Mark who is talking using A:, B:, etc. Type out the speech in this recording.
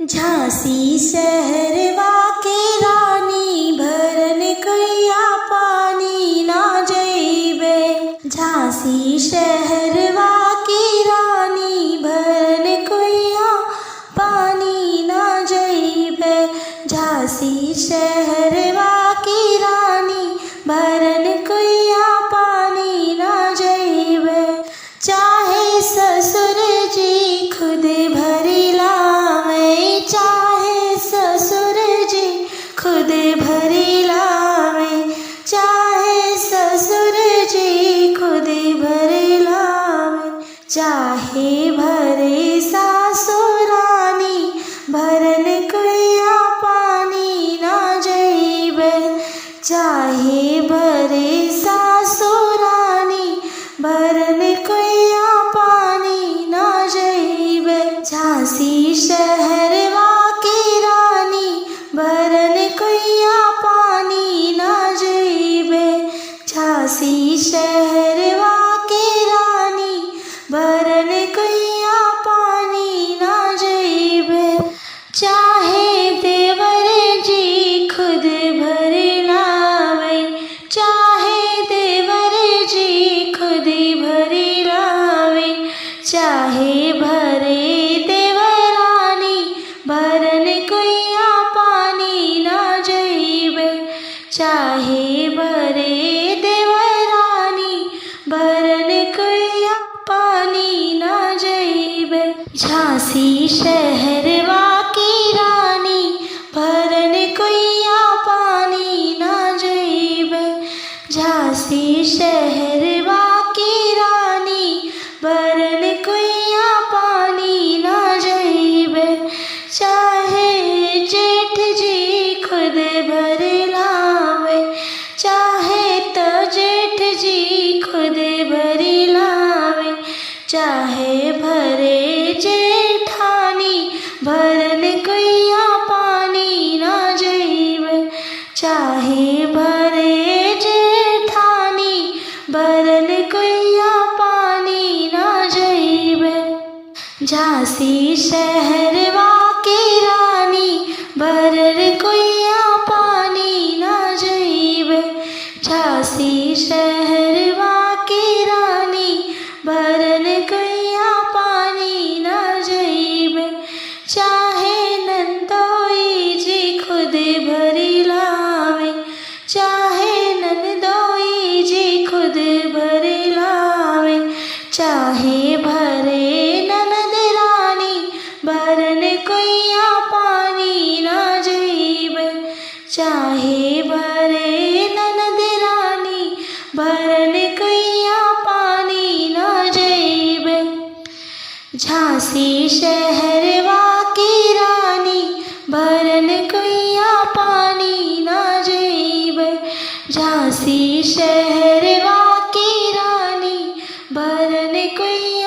A: झांसी शहरवा के रानी भरन कुइया पानी ना जइबे। झांसी शहरवा की रानी भरन कुइया पानी ना जइबे। झांसी शहरवा की रानी भरन कुइया पानी ना जइबे। चाहे ससुर जी खुद भरी लावे, चाहे ससुर जी खुद भरी लावे, चाहे ससुर जी खुद भरी लावे। चाहे भरे सासुरानी भरन कुइया पानी ना जइबे। चाहे भरे सासुरानी भरन कुइया पानी ना जइबे। झांसी शहरवा की रानी भरन कुइया पानी ना जइबे। झांसी शहरवा की रानी भरन कुइया पानी ना जइबे। चाहे देवर जी खुद भर लावे, चाहे देवर जी खुद भर लावे, चाहे भरे देवरानी भरन कुइया पानी ना जइबे। चाहे भरे देवरानी भरन कुइया पानी ना जइबे। झांसी शहरवा की रानी भरन कुइया पानी ना जइबे। झांसी शहरवा की रानी भरन कुइया पानी ना जइबे। चाहे जेठ जी खुद भर लावे, चाहे तो जेठ जी खुद भर लावे, चाहे भरे जेठानी भरन कुइया पानी ना जइबे। चाहे भरे जेठानी भरन कुइया पानी ना जइबे। झांसी शहरवा की रानी भरन कुइया पानी ना जइबे। झांसी शहरवा की रानी भरन कुइया पानी ना जइबे। चाहे नंदोई जी खुद भरी लावे, चाहे नंदोई जी खुद भरी लावे, चाहे भरे ननद रानी भरन कुइया पानी ना जइबे। चाहे भरे ननद रानी भरन कुइया पानी ना जइबे। झांसी शहरवा की रानी भरन कुइया पानी ना जइबे। झांसी शहरवा की रानी भरन कुइया